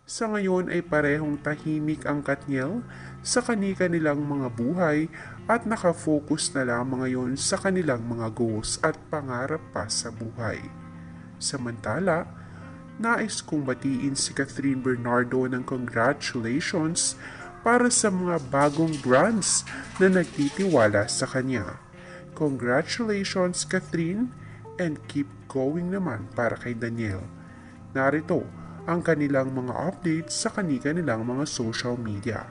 Sa ngayon ay parehong tahimik ang Katniel sa kanilang mga buhay at nakafocus na lamang ngayon sa kanilang mga goals at pangarap pa sa buhay. Samantala, nais kong batiin si Catherine Bernardo ng congratulations para sa mga bagong brands na nagtitiwala sa kanya. Congratulations, Catherine, and keep going naman para kay Daniel. Narito ang kanilang mga updates sa kanilang mga social media.